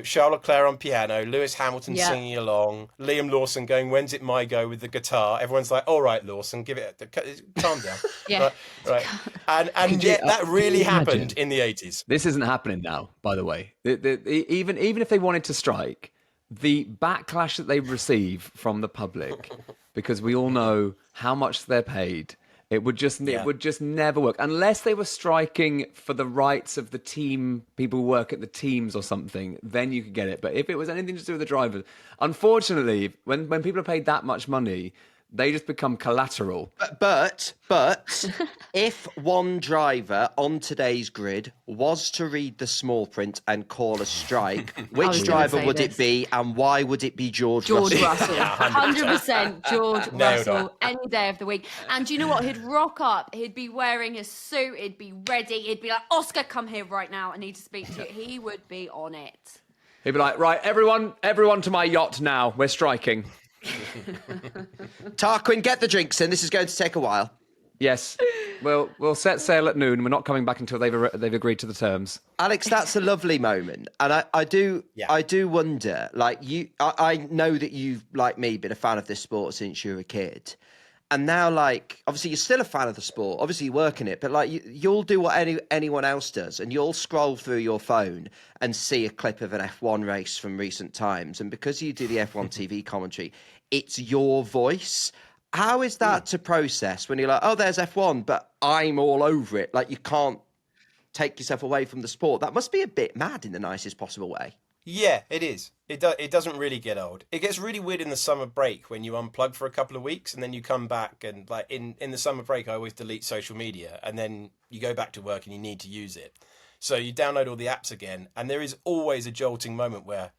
Charles Leclerc on piano, Lewis Hamilton singing along, Liam Lawson going, "When's it my go?" with the guitar. Everyone's like, "All right, Lawson, calm down." Right. And yet that really happened in the 80s. This isn't happening now, by the way. Even if they wanted to strike, the backlash that they receive from the public, because we all know how much they're paid, it would just never work unless they were striking for the rights of the team, people who work at the teams or something. Then you could get it. But if it was anything to do with the drivers, unfortunately, when people are paid that much money, they just become collateral. But if one driver on today's grid was to read the small print and call a strike, which driver would it be, and why would it be George Russell? 100% George Russell, any day of the week. And do you know what? He'd rock up, he'd be wearing his suit, he'd be ready, he'd be like, "Oscar, come here right now, I need to speak to you." He would be on it. He'd be like, "Right, everyone to my yacht now, we're striking." Tarquin, get the drinks in. This is going to take a while. Yes. We'll set sail at noon. We're not coming back until they've agreed to the terms. Alex, that's a lovely moment, and I do wonder. Like I know that you've, like me, been a fan of this sport since you were a kid, and now, like, obviously you're still a fan of the sport. Obviously you work in it, but like you'll do what anyone else does, and you'll scroll through your phone and see a clip of an F1 race from recent times, and because you do the F1 TV commentary, it's your voice. How is that to process when you're like, oh, there's F1, but I'm all over it? Like, you can't take yourself away from the sport. That must be a bit mad in the nicest possible way. Yeah, it is. It doesn't really get old. It gets really weird in the summer break when you unplug for a couple of weeks and then you come back, and like in the summer break, I always delete social media, and then you go back to work and you need to use it. So you download all the apps again, and there is always a jolting moment where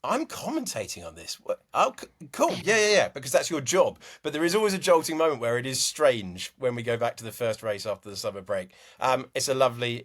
I'm commentating on this. What? Oh, cool. Yeah. Because that's your job. But there is always a jolting moment where it is strange when we go back to the first race after the summer break. It's a lovely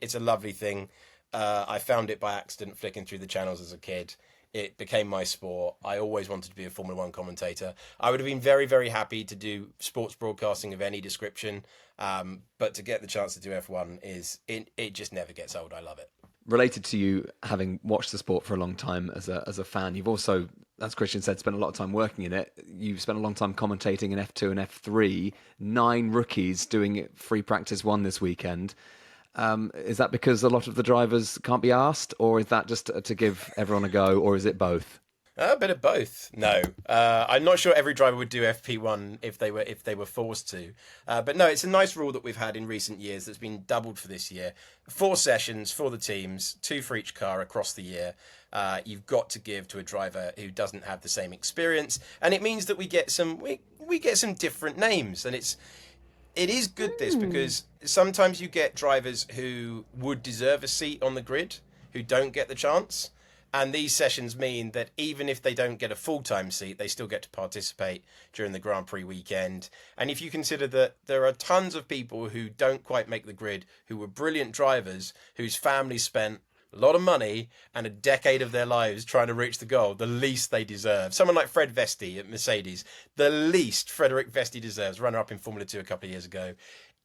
thing. I found it by accident flicking through the channels as a kid. It became my sport. I always wanted to be a Formula One commentator. I would have been very, very happy to do sports broadcasting of any description. But to get the chance to do F1 it just never gets old. I love it. Related to you having watched the sport for a long time as a fan, you've also, as Christian said, spent a lot of time working in it. You've spent a long time commentating in F2 and F3, 9 rookies doing it free practice 1 this weekend. Is that because a lot of the drivers can't be asked, or is that just to give everyone a go, or is it both? A bit of both. No, I'm not sure every driver would do FP1 if they were forced to. But no, it's a nice rule that we've had in recent years that's been doubled for this year. 4 sessions for the teams, 2 for each car across the year. You've got to give to a driver who doesn't have the same experience, and it means that we get some different names, and it is good this because sometimes you get drivers who would deserve a seat on the grid who don't get the chance. And these sessions mean that even if they don't get a full-time seat, they still get to participate during the Grand Prix weekend. And if you consider that there are tons of people who don't quite make the grid, who were brilliant drivers, whose families spent a lot of money and a decade of their lives trying to reach the goal, the least they deserve. Someone like Fred Vesti at Mercedes, the least Frederick Vesti deserves, runner-up in Formula 2 a couple of years ago,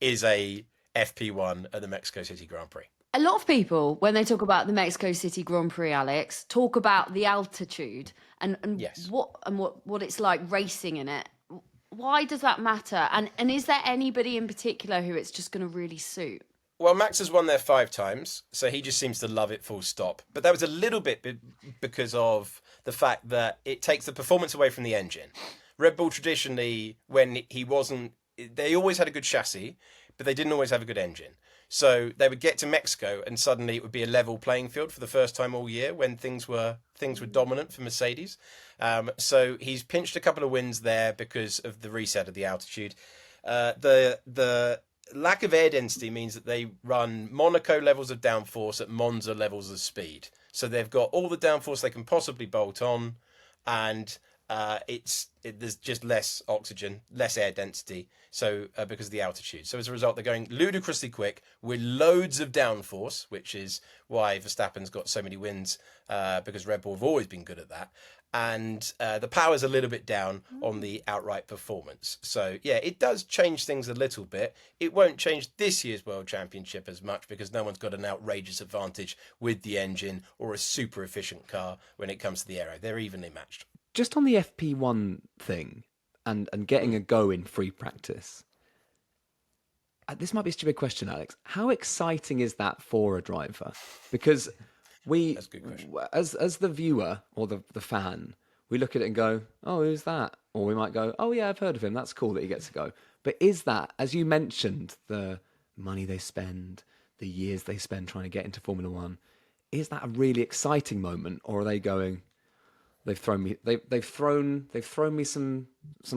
is a FP1 at the Mexico City Grand Prix. A lot of people, when they talk about the Mexico City Grand Prix, Alex, talk about the altitude and yes. what it's like racing in it. Why does that matter? And is there anybody in particular who it's just going to really suit? Well, Max has won there 5 times, so he just seems to love it full stop. But that was a little bit because of the fact that it takes the performance away from the engine. Red Bull traditionally, when he wasn't, they always had a good chassis, but they didn't always have a good engine. So they would get to Mexico and suddenly it would be a level playing field for the first time all year when things were dominant for Mercedes. So he's pinched a couple of wins there because of the reset of the altitude. The lack of air density means that they run Monaco levels of downforce at Monza levels of speed. So they've got all the downforce they can possibly bolt on, and there's just less oxygen, less air density, so because of the altitude. So as a result, they're going ludicrously quick with loads of downforce, which is why Verstappen's got so many wins, because Red Bull have always been good at that. And the power's a little bit down on the outright performance. So yeah, it does change things a little bit. It won't change this year's World Championship as much because no one's got an outrageous advantage with the engine or a super efficient car when it comes to the aero. They're evenly matched. Just on the FP1 thing and getting a go in free practice, this might be a stupid question, Alex. How exciting is that for a driver? Because that's a good question. As the viewer or the fan, we look at it and go, oh, who's that? Or we might go, oh, yeah, I've heard of him. That's cool that he gets to go. But is that, as you mentioned, the money they spend, the years they spend trying to get into Formula One, is that a really exciting moment? Or are they going, they've thrown me some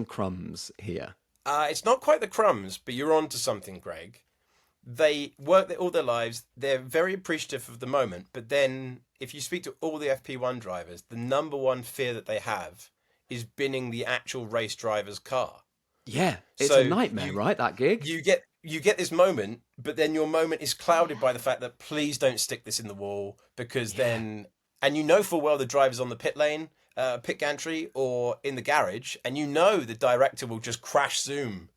crumbs here? It's not quite the crumbs, but you're on to something, Greg. They work there all their lives. They're very appreciative of the moment. But then if you speak to all the FP1 drivers, the number one fear that they have is binning the actual race driver's car. Yeah, it's a nightmare, right, that gig? You get this moment, but then your moment is clouded by the fact that please don't stick this in the wall because then... And you know full well the driver's on the pit lane pit gantry or in the garage, and you know the director will just crash zoom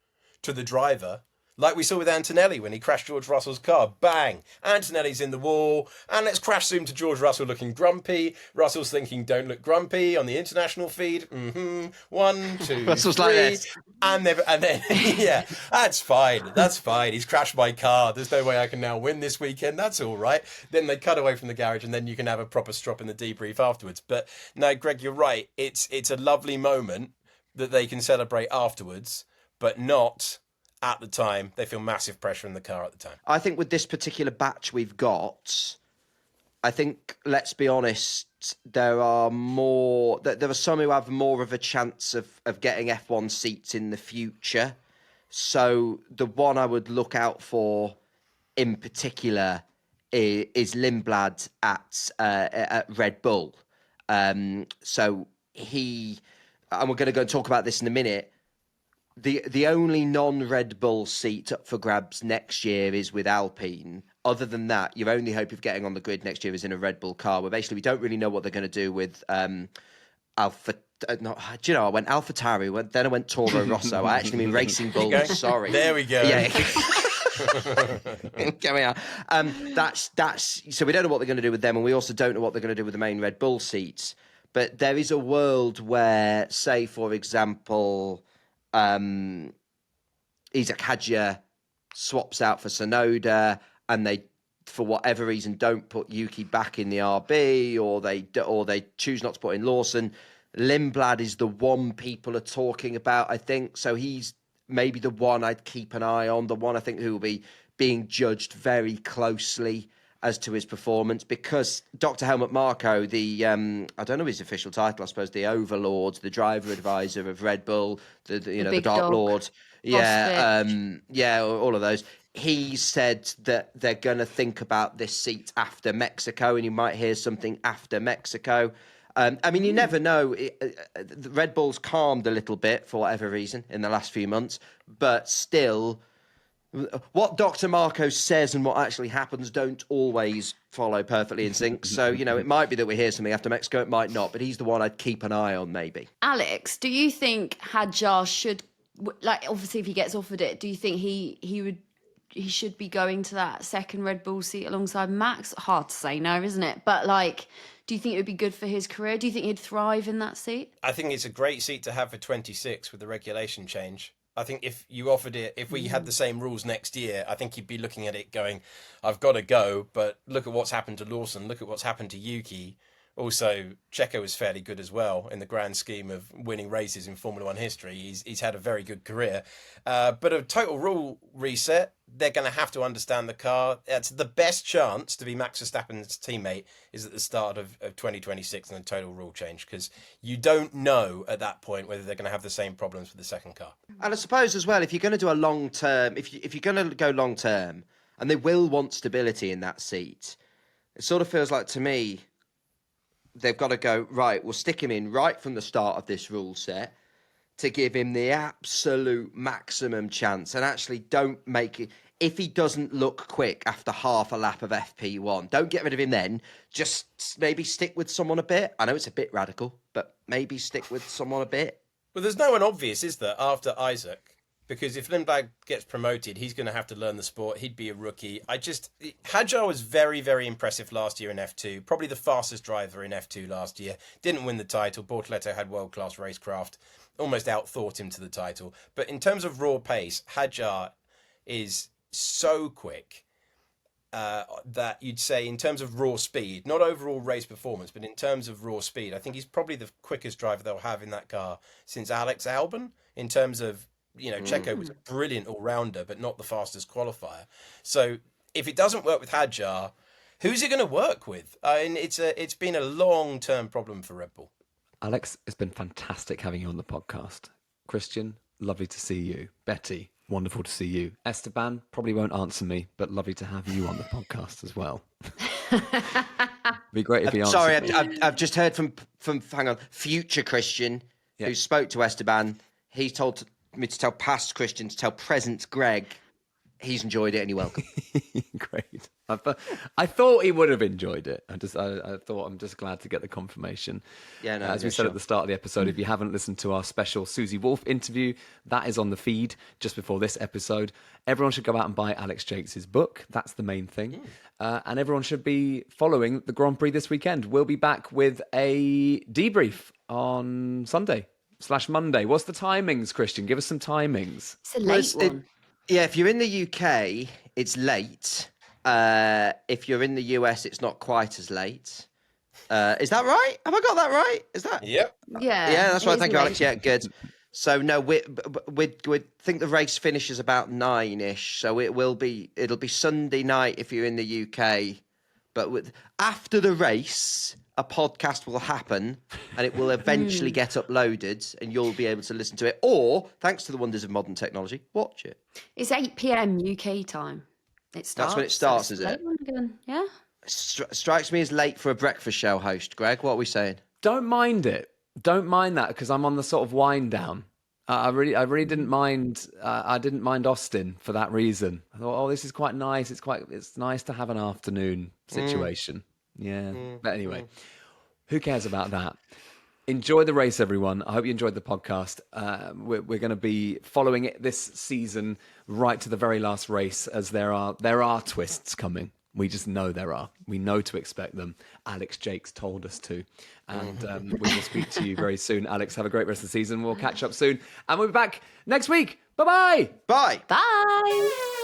to the driver, like we saw with Antonelli when he crashed George Russell's car. Bang! Antonelli's in the wall, and let's crash zoom to George Russell looking grumpy. Russell's thinking, "Don't look grumpy" on the international feed. 1, 2, Russell's 3, like this. and then yeah, that's fine. That's fine. He's crashed my car. There's no way I can now win this weekend. That's all right. Then they cut away from the garage, and then you can have a proper strop in the debrief afterwards. But no, Greg, you're right. It's a lovely moment that they can celebrate afterwards, but not at the time. They feel massive pressure in the car at the time. I think with this particular batch we've got, I think, let's be honest, there are some who have more of a chance of getting F1 seats in the future. So the one I would look out for in particular is Lindblad at Red Bull. So and we're going to go and talk about this in a minute, the only non-Red Bull seat up for grabs next year is with Alpine. Other than that, your only hope of getting on the grid next year is in a Red Bull car, where basically we don't really know what they're going to do with Alpha. No, do you know, I went AlphaTauri, then I went Toro Rosso. I actually mean Racing Bulls. Sorry. There we go. Yeah. Going on. That's so we don't know what they're going to do with them, and we also don't know what they're going to do with the main Red Bull seats. But there is a world where, say, for example, Isaac Hadjar swaps out for Sonoda, and they, for whatever reason, don't put Yuki back in the RB, or they choose not to put in Lawson. Lindblad is the one people are talking about, I think. So he's maybe the one I'd keep an eye on, the one I think who will be being judged very closely as to his performance, because Dr. Helmut Marko, the I don't know his official title, I suppose the Overlord, the driver advisor of Red Bull, the Dark dog. Lord, all of those. He said that they're going to think about this seat after Mexico, and you might hear something after Mexico. I mean, you never know. Red Bull's calmed a little bit for whatever reason in the last few months, but still, what Dr. Marko says and what actually happens don't always follow perfectly in sync. So, it might be that we hear something after Mexico, it might not, but he's the one I'd keep an eye on, maybe. Alex, do you think Hadjar should, obviously if he gets offered it, do you think he should be going to that second Red Bull seat alongside Max? Hard to say no, isn't it? But do you think it would be good for his career? Do you think he'd thrive in that seat? I think it's a great seat to have for 26 with the regulation change. I think if you offered it, if we had the same rules next year, I think you'd be looking at it going, I've got to go, but look at what's happened to Lawson, look at what's happened to Yuki. Also, Checo is fairly good as well in the grand scheme of winning races in Formula One history. He's had a very good career. But a total rule reset, they're going to have to understand the car. It's the best chance to be Max Verstappen's teammate is at the start of 2026 and a total rule change, because you don't know at that point whether they're going to have the same problems with the second car. And I suppose as well, if you're going to do a long term, if you're going to go long term, and they will want stability in that seat, it sort of feels like to me, they've got to go, right, we'll stick him in right from the start of this rule set to give him the absolute maximum chance, and actually don't make it, if he doesn't look quick after half a lap of FP1, don't get rid of him then. Just maybe stick with someone a bit. I know it's a bit radical, but maybe stick with someone a bit. Well, there's no one obvious, is there, after Isaac? Because if Lindblad gets promoted, he's going to have to learn the sport. He'd be a rookie. Hadjar was very, very impressive last year in F2. Probably the fastest driver in F2 last year. Didn't win the title. Bortoleto had world-class racecraft. Almost outthought him to the title. But in terms of raw pace, Hadjar is so quick that you'd say in terms of raw speed, not overall race performance, but in terms of raw speed, I think he's probably the quickest driver they'll have in that car since Alex Albon in terms of, Checo was a brilliant all-rounder, but not the fastest qualifier. So if it doesn't work with Hadjar, who's it going to work with? And it's been a long-term problem for Red Bull. Alex, it's been fantastic having you on the podcast. Christian, lovely to see you. Betty, wonderful to see you. Esteban, probably won't answer me, but lovely to have you on the podcast as well. Be great if he answered. Sorry, I've just heard from hang on, future Christian, who spoke to Esteban. He told me to tell past Christian to tell present Greg he's enjoyed it and you're welcome. Great. I thought he would have enjoyed it. I thought I'm just glad to get the confirmation. Yeah, no, As we yeah, said sure. at the start of the episode, if you haven't listened to our special Susie Wolff interview, that is on the feed just before this episode. Everyone should go out and buy Alex Jacques' book. That's the main thing. And everyone should be following the Grand Prix this weekend. We'll be back with a debrief on Sunday/Monday. What's the timings, Christian? Give us some timings. It's a late one. Yeah, if you're in the UK, it's late. If you're in the US, it's not quite as late. Is that right? Have I got that right? Is that? Yep. Yeah. Yeah, that's it right. is Thank you, Alex. late. Yeah, good. So no, we think the race finishes about 9ish. So it'll be Sunday night if you're in the UK. But after the race, a podcast will happen and it will eventually get uploaded and you'll be able to listen to it. Or, thanks to the wonders of modern technology, watch it. It's 8 p.m. UK time. It starts. That's when it starts, so it's is a it? late one again. Yeah. Strikes me as late for a breakfast show host. Greg, what are we saying? Don't mind it. Don't mind that because I'm on the sort of wind down. I really didn't mind. I didn't mind Austin for that reason. I thought, this is quite nice. It's nice to have an afternoon situation. Yeah. But anyway, who cares about that? Enjoy the race, everyone. I hope you enjoyed the podcast. We're going to be following it this season right to the very last race, as there are twists coming. We just know there are. We know to expect them. Alex Jacques told us to. And we will speak to you very soon. Alex, have a great rest of the season. We'll catch up soon. And we'll be back next week. Bye-bye. Bye. Bye.